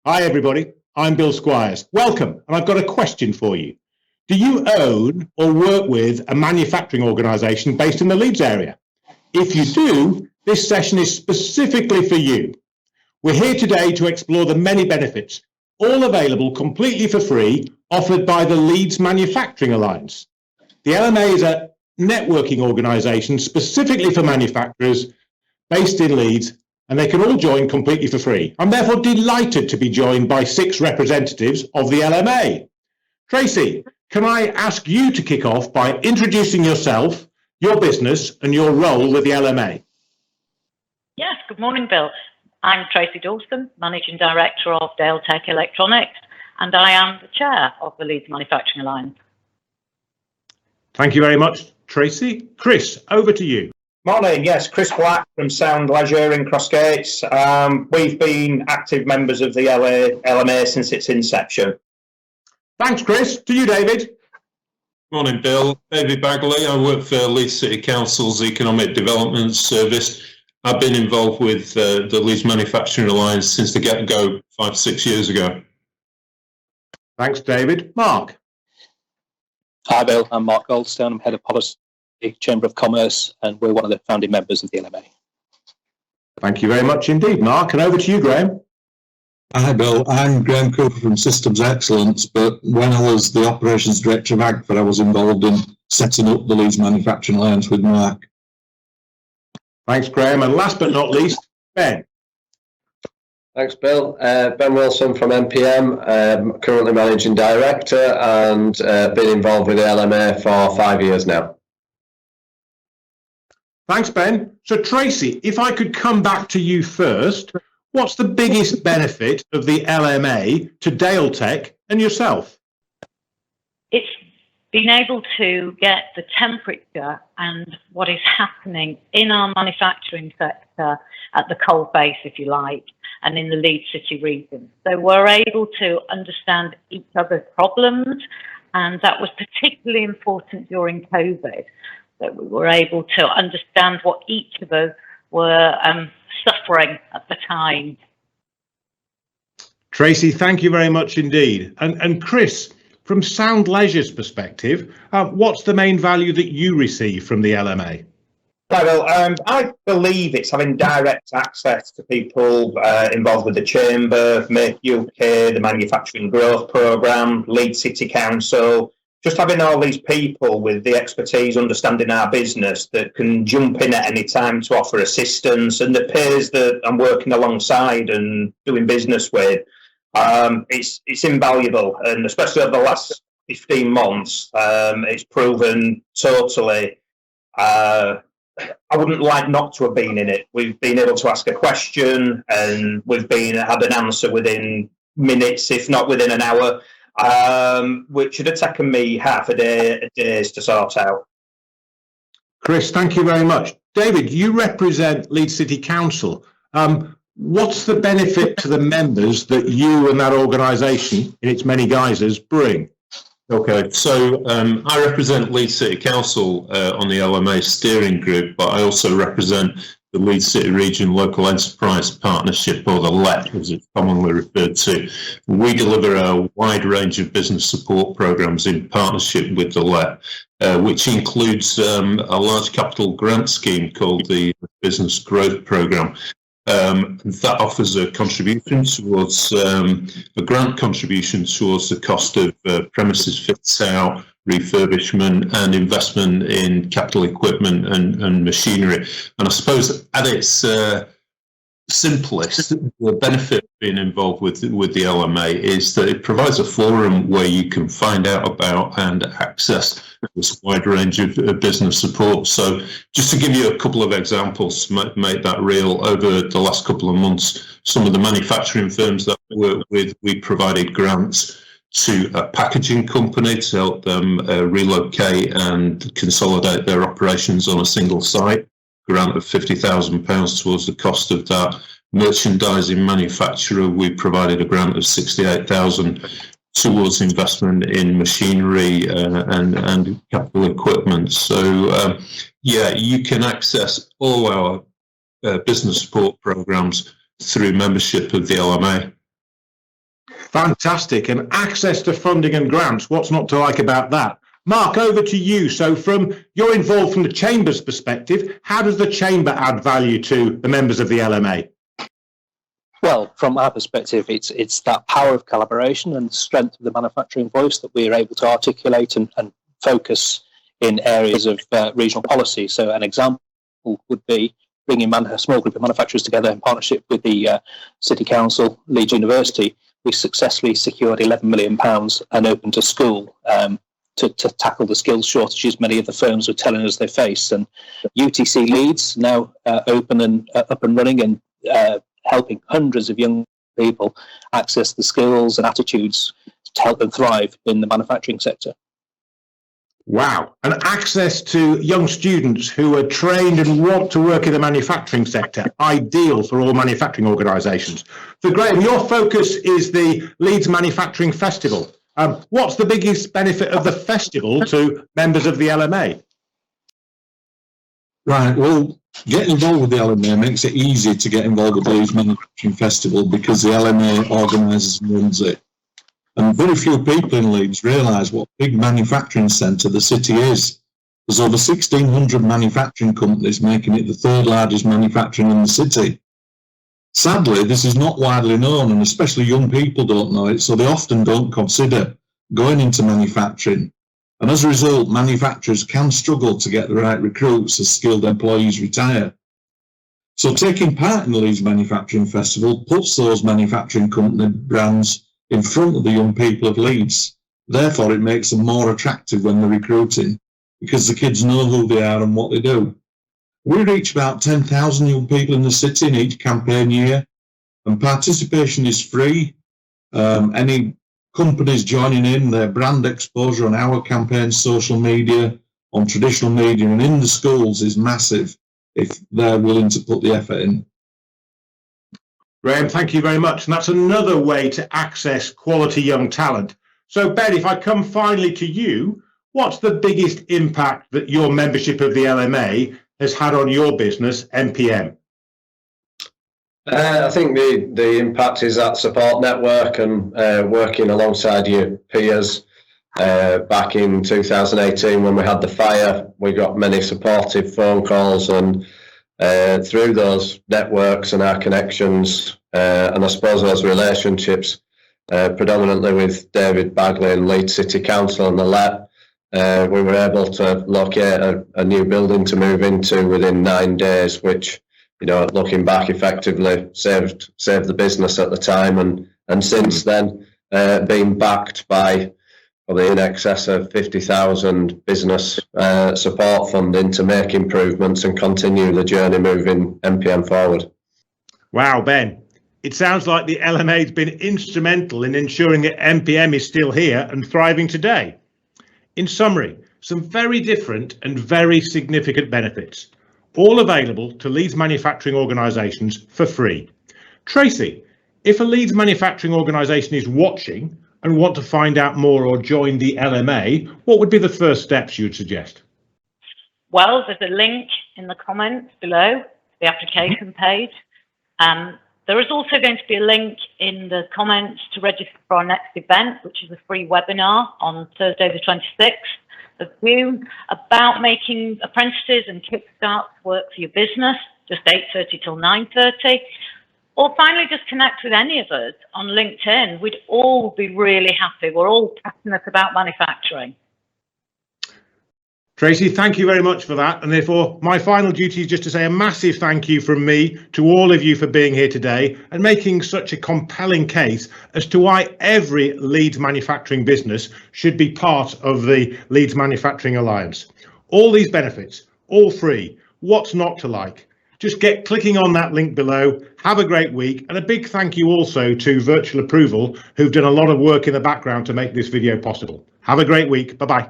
Hi, everybody. I'm Bill Squires. Welcome, and I've got a question for you. Do you own or work with a manufacturing organisation based in the Leeds area? If you do, this session is specifically for you. We're here today to explore the many benefits, all available completely for free, offered by the Leeds Manufacturing Alliance. The LMA is a networking organisation specifically for manufacturers based in Leeds, and they can all join completely for free. I'm therefore delighted to be joined by 6 representatives of the LMA. Tracy, can I ask you to kick off by introducing yourself, your business, and your role with the LMA? Yes, good morning, Bill. I'm Tracy Dawson, Managing Director of Dale Tech Electronics, and I am the Chair of the Leeds Manufacturing Alliance. Thank you very much, Tracy. Chris, over to you. Morning, yes, Chris Black from Sound Leisure in Crossgates. We've been active members of the LMA since its inception. Thanks, Chris. To you, David. Morning, Bill. David Bagley. I work for Leeds City Council's Economic Development Service. I've been involved with the Leeds Manufacturing Alliance since the get-go 5-6 years ago. Thanks, David. Mark. Hi, Bill. I'm Mark Goldstone. I'm Head of Policy, Chamber of Commerce, and we're one of the founding members of the LMA. Thank you very much indeed, Mark. And over to you, Graham. Hi, Bill. I'm Graham Cooper from Systems Excellence, but when I was the Operations Director of AGFA, I was involved in setting up the Leeds Manufacturing Alliance with Mark. Thanks, Graham. And last but not least, Ben. Thanks, Bill. Ben Wilson from MPM, currently Managing Director, and been involved with the LMA for 5 years now. Thanks, Ben. So, Tracy, if I could come back to you first, what's the biggest benefit of the LMA to Dale Tech and yourself? It's being able to get the temperature and what is happening in our manufacturing sector at the coal face, if you like, and in the Leeds City region. So we're able to understand each other's problems, and that was particularly important during COVID, that we were able to understand what each of us were suffering at the time. Tracy, thank you very much indeed. And Chris, from Sound Leisure's perspective, what's the main value that you receive from the LMA? Well, I believe it's having direct access to people involved with the Chamber, Make UK, the Manufacturing Growth Programme, Leeds City Council, just having all these people with the expertise, understanding our business that can jump in at any time to offer assistance, and the peers that I'm working alongside and doing business with. It's invaluable, and especially over the last 15 months, it's proven totally. I wouldn't like not to have been in it. We've been able to ask a question, and we've had an answer within minutes, if not within an hour, which would have taken me half a days to sort out. Chris, thank you very much. David, you represent Leeds City Council. What's the benefit to the members that you and that organisation, in its many guises, bring? Okay, so I represent Leeds City Council on the LMA steering group, but I also represent the Leeds City Region Local Enterprise Partnership, or the LEP as it's commonly referred to. We deliver a wide range of business support programmes in partnership with the LEP, which includes a large capital grant scheme called the Business Growth Programme. That offers a contribution towards a grant contribution towards the cost of premises fit out, refurbishment, and investment in capital equipment and machinery. And I suppose at its simplest, the benefit of being involved with the LMA is that it provides a forum where you can find out about and access this wide range of business support. So just to give you a couple of examples to make that real, over the last couple of months, some of the manufacturing firms that we work with, we provided grants to a packaging company to help them relocate and consolidate their operations on a single site. Grant of £50,000 towards the cost of that. Merchandising manufacturer, we provided a grant of £68,000 towards investment in machinery and capital equipment. So, yeah, you can access all our business support programs through membership of the LMA. Fantastic. And access to funding and grants, what's not to like about that? Mark, over to you. So you're involved from the Chamber's perspective. How does the Chamber add value to the members of the LMA? Well, from our perspective, it's that power of collaboration and strength of the manufacturing voice that we are able to articulate and focus in areas of regional policy. So an example would be bringing a small group of manufacturers together in partnership with the City Council, Leeds University. We successfully secured £11 million and opened a school to tackle the skills shortages many of the firms were telling us they face. And UTC Leeds now open and up and running and helping hundreds of young people access the skills and attitudes to help them thrive in the manufacturing sector. Wow. And access to young students who are trained and want to work in the manufacturing sector, ideal for all manufacturing organisations. So Graham, your focus is the Leeds Manufacturing Festival. What's the biggest benefit of the festival to members of the LMA? Right, well, getting involved with the LMA makes it easy to get involved with the Leeds Manufacturing Festival because the LMA organises and runs it. And very few people in Leeds realise what a big manufacturing centre the city is. There's over 1,600 manufacturing companies, making it the third largest manufacturing in the city. Sadly, this is not widely known, and especially young people don't know it, so they often don't consider going into manufacturing. And as a result, manufacturers can struggle to get the right recruits as skilled employees retire. So taking part in the Leeds Manufacturing Festival puts those manufacturing company brands in front of the young people of Leeds. Therefore, it makes them more attractive when they're recruiting because the kids know who they are and what they do. We reach about 10,000 young people in the city in each campaign year, and participation is free. Any companies joining in, their brand exposure on our campaign, social media, on traditional media and in the schools is massive if they're willing to put the effort in. Graham, thank you very much. And that's another way to access quality young talent. So Ben, if I come finally to you, what's the biggest impact that your membership of the LMA has had on your business, MPM? I think the impact is that support network and working alongside your peers. Back in 2018, when we had the fire, we got many supportive phone calls, and through those networks and our connections, and I suppose those relationships, predominantly with David Bagley and Leeds City Council and the LEP, we were able to locate a new building to move into within 9 days, which, you know, looking back, effectively saved the business at the time, and since then been backed by probably in excess of 50,000 business support funding to make improvements and continue the journey moving MPM forward. Wow, Ben, it sounds like the LMA has been instrumental in ensuring that MPM is still here and thriving today. In summary, some very different and very significant benefits, all available to Leeds manufacturing organisations for free. Tracy, if a Leeds manufacturing organisation is watching and want to find out more or join the LMA, what would be the first steps you would suggest? Well, there's a link in the comments below, the application page. There is also going to be a link in the comments to register for our next event, which is a free webinar on Thursday the 26th of June about making apprentices and kickstarts work for your business, just 8:30 till 9:30. Or finally, just connect with any of us on LinkedIn. We'd all be really happy. We're all passionate about manufacturing. Tracy, thank you very much for that. And therefore, my final duty is just to say a massive thank you from me to all of you for being here today and making such a compelling case as to why every Leeds manufacturing business should be part of the Leeds Manufacturing Alliance. All these benefits, all free. What's not to like? Just get clicking on that link below. Have a great week. And a big thank you also to Virtual Approval, who've done a lot of work in the background to make this video possible. Have a great week. Bye-bye.